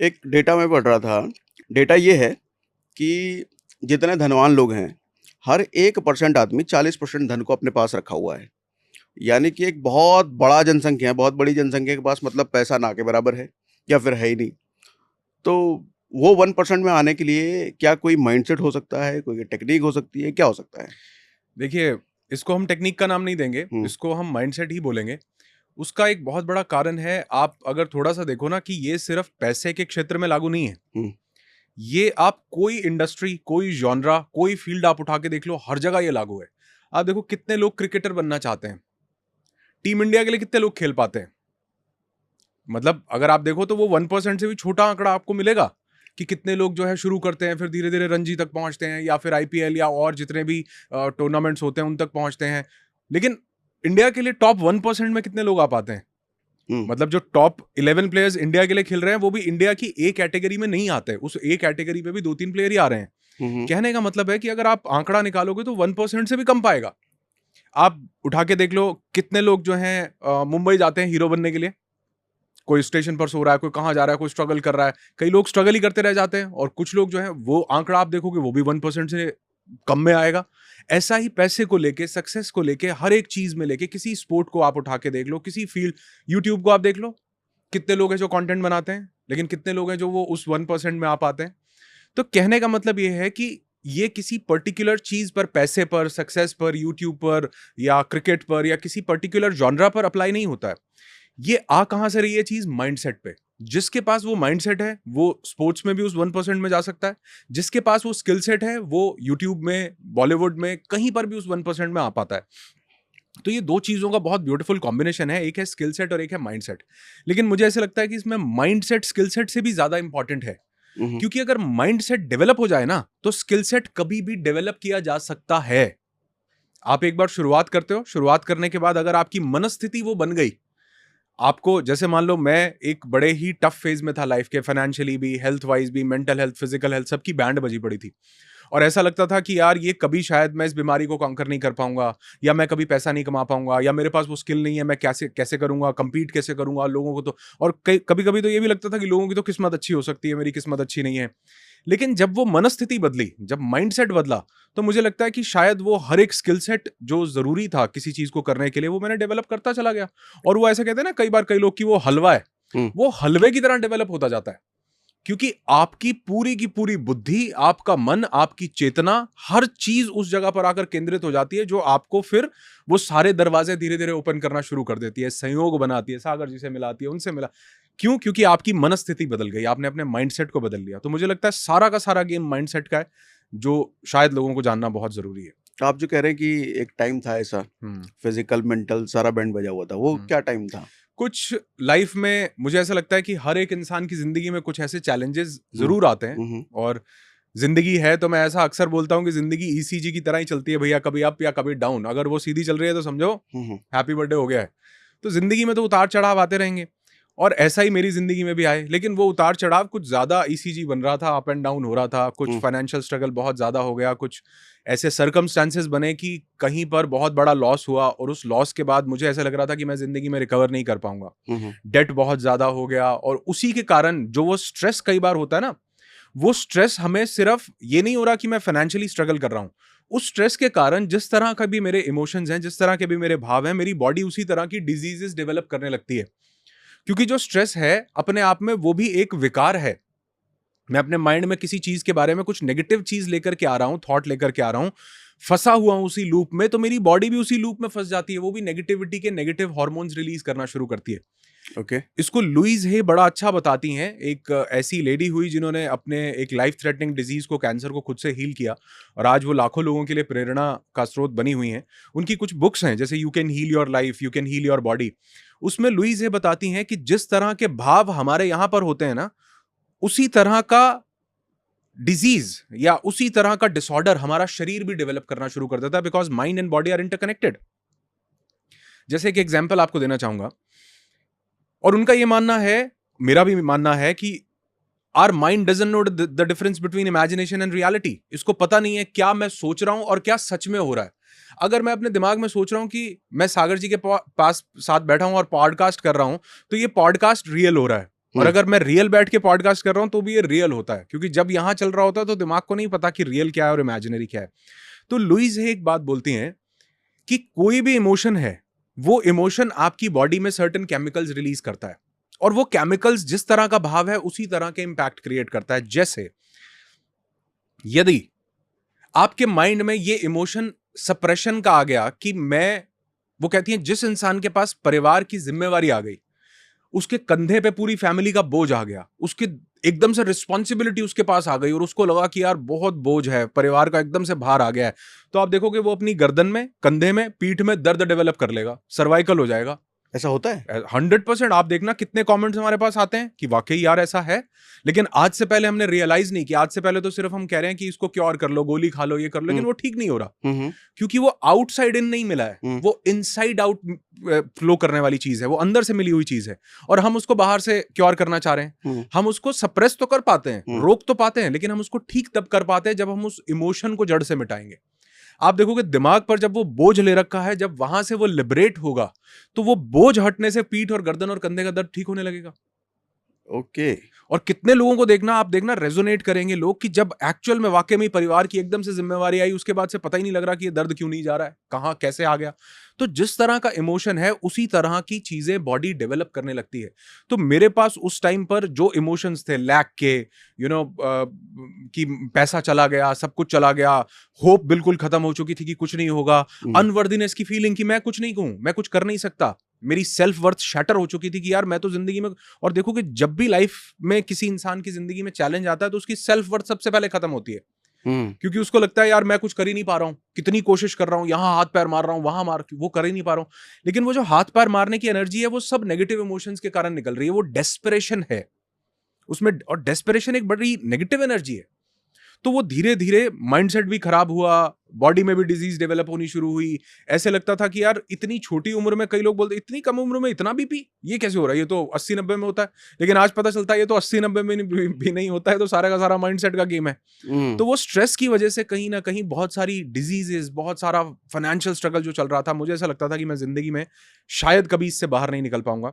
एक डेटा मैं पढ़ रहा था, डेटा ये है कि जितने धनवान लोग हैं, हर 1% आदमी 40% धन को अपने पास रखा हुआ है। यानी कि एक बहुत बड़ा जनसंख्या है, बहुत बड़ी जनसंख्या के पास मतलब पैसा ना के बराबर है या फिर है ही नहीं। तो वो 1% में आने के लिए क्या कोई माइंडसेट हो सकता है, कोई टेक्नीक हो सकती है, क्या हो सकता है? देखिए, इसको हम टेक्नीक का नाम नहीं देंगे, हुँ, इसको हम माइंडसेट ही बोलेंगे। उसका एक बहुत बड़ा कारण है, आप अगर थोड़ा-सा देखो ना कि ये सिर्फ़ पैसे के क्षेत्र में लागू नहीं है। हुँ, ये आप कोई इंडस्ट्री, कोई जॉनरा, कोई फ़ील्ड आप उठा के देख लो, हर जगह ये लागू है। आप देखो कितने लोग क्रिकेटर बनना चाहते हैं। टीम इंडिया के लिए कितने लोग खेल पाते हैं? मतलब अगर आप देखो तो वो 1% से भी छोटा आंकड़ा आपको मिलेगा कि कितने लोग जो है शुरू करते हैं, फिर धीरे-धीरे रणजी तक पहुँचते हैं या फिर आईपीएल या और जितने भी टूर्नामेंट्स होते हैं, उन तक पहुँचते हैं। लेकिन इंडिया के लिए टॉप 1% में कितने लोग आ पाते हैं? हुँ, मतलब जो टॉप 11 प्लेयर्स इंडिया के लिए खेल रहे हैं, वो भी इंडिया की ए कैटेगरी में नहीं आते। उस ए कैटेगरी में भी 2-3 प्लेयर ही आ रहे हैं। हुँ, हुँ, कहने का मतलब है कि अगर आप आंकड़ा निकालोगे तो 1% से भी कम पाएगा। आप उठा के देख लो कितने लोग जो हैं मुंबई जाते हैं हीरो बनने के लिए। कोई स्टेशन पर सो रहा है, कोई कहाँ जा रहा है, कोई स्ट्रगल कर रहा है। कई लोग स्ट्रगल ही करते रह जाते हैं और कुछ लोग जो हैं वो आंकड़ा आप देखोगे वो भी 1% से कम में आएगा। ऐसा ही पैसे को लेके, सक्सेस को लेके, हर एक चीज़ में लेके किसी स्पोर्ट को आप उठा के देख लो, किसी फील्ड यूट्यूब को आप देख लो, कितने लोग हैं जो कंटेंट बनाते हैं, लेकिन कितने लोग हैं जो वो उस 1% में आ पाते हैं। तो कहने का मतलब ये है कि ये किसी पर्टिकुलर चीज़ पर, पैसे पर, सक्सेस पर, यूट्यूब पर या क्रिकेट पर या किसी पर्टिकुलर जॉनरा पर अप्लाई नहीं होता है। ये आ कहाँ से रही है चीज़? माइंडसेट पे। जिसके पास वो माइंडसेट है, वो स्पोर्ट्स में भी उस 1% में जा सकता है। जिसके पास वो स्किल सेट है, वो यूट्यूब में, बॉलीवुड में, कहीं पर भी उस 1% में आ पाता है। तो ये 2 चीज़ों का बहुत ब्यूटीफुल कॉम्बिनेशन है, एक है स्किल सेट और एक है माइंडसेट। लेकिन मुझे ऐसा लगता है कि इसमें माइंडसेट स्किल सेट से भी ज़्यादा इंपॉर्टेंट है। हुँ, हुँ। क्योंकि अगर माइंडसेट डेवलप हो जाए ना, तो स्किल सेट कभी भी डेवलप किया जा सकता है। आप एक बार शुरुआत करते हो, शुरुआत करने के बाद अगर आपकी मनस्थिति वो बन गई, आपको जैसे मान लो मैं एक बड़े ही टफ फेज में था लाइफ के, फाइनेंशियली भी, हेल्थ वाइज भी, मेंटल हेल्थ, फिजिकल हेल्थ, सबकी बैंड बजी पड़ी थी। और ऐसा लगता था कि यार ये कभी शायद मैं इस बीमारी को कॉन्कर नहीं कर पाऊंगा, या मैं कभी पैसा नहीं कमा पाऊंगा, या मेरे पास वो स्किल नहीं है, मैं कैसे कैसे करूंगा, compete कैसे करूंगा लोगों को। तो और कभी कभी तो ये भी लगता था कि लोगों की तो किस्मत अच्छी हो सकती है, मेरी किस्मत अच्छी नहीं है। लेकिन जब वो मनस्थिति बदली, जब माइंडसेट बदला, तो मुझे लगता है कि शायद वो हर एक स्किल सेट जो जरूरी था किसी चीज को करने के लिए, वो मैंने डेवलप करता चला गया। और वो ऐसे कहते हैं ना कई बार कई लोग कि वो हलवा है, हुँ, वो हलवे की तरह डेवलप होता जाता है। क्योंकि आपकी पूरी की पूरी बुद्धि, आपका मन, आपकी चेतना, हर चीज उस जगह पर आकर केंद्रित हो जाती है, जो आपको फिर वो सारे दरवाजे धीरे धीरे ओपन करना शुरू कर देती है, संयोग बनाती है, सागर जी से मिलाती है, उनसे मिला। क्यों? क्योंकि आपकी मनस्थिति बदल गई, आपने अपने माइंडसेट को बदल लिया। तो मुझे लगता है सारा का सारा गेम माइंडसेट का है, जो शायद लोगों को जानना बहुत जरूरी है। तो आप जो कह रहे हैं कि एक टाइम था ऐसा, हम्म। फिज़िकल, मेंटल सारा बैंड बजा हुआ था, वो हम्म। क्या टाइम था? कुछ लाइफ में मुझे ऐसा लगता है कि हर एक इंसान की जिंदगी में कुछ ऐसे चैलेंजेस हुँ, जरूर आते हैं। हुँ, हुँ, और जिंदगी है तो मैं ऐसा अक्सर बोलता हूँ कि जिंदगी ईसीजी की तरह ही चलती है भैया, कभी अप या कभी डाउन। अगर वो सीधी चल रही है तो समझो हुँ, हुँ, हैप्पी बर्थडे हो गया है। तो जिंदगी में तो उतार चढ़ाव आते रहेंगे, और ऐसा ही मेरी जिंदगी में भी आए। लेकिन वो उतार चढ़ाव कुछ ज्यादा ईसीजी बन रहा था, अप एंड डाउन हो रहा था, कुछ हुँ, फाइनेंशियल स्ट्रगल बहुत ज्यादा हो गया, कुछ ऐसे सर्कमस्टांसेस बने कि कहीं पर बहुत बड़ा लॉस हुआ, और उस लॉस के बाद मुझे ऐसा लग रहा था कि मैं जिंदगी में रिकवर नहीं कर पाऊंगा। हुँ, हुँ, डेट बहुत ज्यादा हो गया, और उसी के कारण जो वो स्ट्रेस कई बार होता है ना, वो स्ट्रेस हमें सिर्फ ये नहीं हो रहा कि मैं फाइनेंशियली स्ट्रगल कर रहा हूं। उस स्ट्रेस के कारण जिस तरह का भी मेरे इमोशंस हैं, जिस तरह के भी मेरे भाव हैं, मेरी बॉडी उसी तरह की डिजीजेस डेवलप करने लगती है। क्योंकि जो स्ट्रेस है अपने आप में वो भी एक विकार है। मैं अपने माइंड में किसी चीज के बारे में कुछ नेगेटिव चीज लेकर के आ रहा हूं, थॉट लेकर के आ रहा हूं, फंसा हुआ हूं उसी लूप में, तो मेरी बॉडी भी उसी लूप में फंस जाती है, वो भी नेगेटिविटी के नेगेटिव हार्मोन्स रिलीज करना शुरू करती है। ओके। इसको लुइस हे बड़ा अच्छा बताती हैं। एक ऐसी लेडी हुई जिन्होंने अपने एक लाइफ थ्रेटनिंग डिजीज को, कैंसर को खुद से हील किया, और आज वो लाखों लोगों के लिए प्रेरणा का स्रोत बनी हुई हैं। उनकी कुछ बुक्स हैं जैसे you can heal your life, you can heal your body. उसमें लुइस हे बताती हैं कि जिस तरह के भाव हमारे यहां पर होते हैं ना, उसी तरह का डिजीज या उसी तरह का डिसऑर्डर हमारा शरीर भी डेवलप करना शुरू कर देता है, because mind and body are interconnected. जैसे एक एग्जाम्पल आपको देना चाहूंगा, और उनका यह मानना है, मेरा भी मानना है, कि our mind doesn't know the difference between imagination and reality. इसको पता नहीं है क्या मैं सोच रहा हूं और क्या सच में हो रहा है। अगर मैं अपने दिमाग में सोच रहा हूं कि मैं सागर जी के पास साथ बैठा हूं और पॉडकास्ट कर रहा हूं, तो ये पॉडकास्ट रियल हो रहा है। और अगर मैं रियल बैठ के पॉडकास्ट कर रहा हूं तो भी ये रियल होता है, क्योंकि जब यहां चल रहा होता है तो दिमाग को नहीं पता कि रियल क्या है और इमेजिनरी क्या है। तो लुईस है एक बात बोलती हैं कि कोई भी इमोशन है, वो इमोशन आपकी बॉडी में सर्टेन केमिकल्स रिलीज करता है, और वो केमिकल्स जिस तरह का भाव है उसी तरह के इंपैक्ट क्रिएट करता है। जैसे यदि आपके माइंड में ये इमोशन सप्रेशन का आ गया कि वो कहती हैं जिस इंसान के पास परिवार की जिम्मेवारी आ गई, उसके कंधे पे पूरी फैमिली का बोझ आ गया, उसके एकदम से रिस्पॉन्सिबिलिटी उसके पास आ गई और उसको लगा कि यार बहुत बोझ है, परिवार का एकदम से भार आ गया है, तो आप देखोगे वो अपनी गर्दन में, कंधे में, पीठ में दर्द डेवलप कर लेगा, सर्वाइकल हो जाएगा। ऐसा होता है 100%। आप देखना कितने कमेंट्स हमारे पास आते हैं कि वाकई यार ऐसा है, लेकिन आज से पहले हमने रियलाइज नहीं किया। आज से पहले तो सिर्फ हम कह रहे हैं कि इसको क्योर कर लो, गोली खा लो, ये कर लो, लेकिन वो ठीक नहीं हो रहा, क्योंकि वो आउटसाइड इन नहीं मिला है, वो इनसाइड आउट फ्लो करने वाली चीज है, वो अंदर से मिली हुई चीज है, और हम उसको बाहर से क्योर करना चाह रहे हैं। हम उसको सप्रेस तो कर पाते हैं, रोक तो पाते हैं, लेकिन हम उसको ठीक तब कर पाते हैं जब हम उस इमोशन को जड़ से मिटाएंगे। आप देखोगे दिमाग पर जब वो बोझ ले रखा है, जब वहां से वो लिबरेट होगा, तो वो बोझ हटने से पीठ और गर्दन और कंधे का दर्द ठीक होने लगेगा। ओके। और कितने लोगों को देखना, आप देखना रेजोनेट करेंगे लोग कि जब एक्चुअल में वाकई में परिवार की एकदम से जिम्मेवारी आई, उसके बाद से पता ही नहीं लग रहा कि ये दर्द क्यों नहीं जा रहा है, कहां कैसे आ गया। तो जिस तरह का इमोशन है उसी तरह की चीजें बॉडी डेवलप करने लगती है। तो मेरे पास उस टाइम पर जो इमोशंस थे, लैक के, कि पैसा चला गया, सब कुछ चला गया, होप बिल्कुल खत्म हो चुकी थी कि कुछ नहीं होगा, अनवर्दीनेस की फीलिंग कि मैं कुछ नहीं कहूं, मैं कुछ कर नहीं सकता, मेरी सेल्फ वर्थ शैटर हो चुकी थी कि यार मैं तो जिंदगी में। और देखो कि जब भी लाइफ में किसी इंसान की जिंदगी में चैलेंज आता है तो उसकी सेल्फ वर्थ सबसे पहले खत्म होती है, क्योंकि उसको लगता है यार मैं कुछ कर ही नहीं पा रहा हूं, कितनी कोशिश कर रहा हूं, यहां हाथ पैर मार रहा हूं, वहां वो कर ही नहीं पा रहा हूं। लेकिन वो जो हाथ पैर मारने की एनर्जी है वो सब नेगेटिव इमोशंस के कारण निकल रही है, वो डेस्परेशन है उसमें, और डेस्परेशन एक बड़ी नेगेटिव एनर्जी है। तो वो धीरे धीरे माइंडसेट भी खराब हुआ, बॉडी में भी डिजीज डेवलप होनी शुरू हुई। ऐसे लगता था कि यार इतनी छोटी उम्र में, कई लोग बोलते इतनी कम उम्र में इतना बीपी, ये कैसे हो रहा है, ये तो 80-90 में होता है। लेकिन आज पता चलता है ये तो 80-90 में भी नहीं होता है, तो सारा का सारा माइंडसेट का गेम है। तो वो स्ट्रेस की वजह से कहीं ना कहीं बहुत सारी डिजीजेस, बहुत सारा फाइनेंशियल स्ट्रगल जो चल रहा था, मुझे ऐसा लगता था कि मैं जिंदगी में शायद कभी इससे बाहर नहीं निकल पाऊंगा।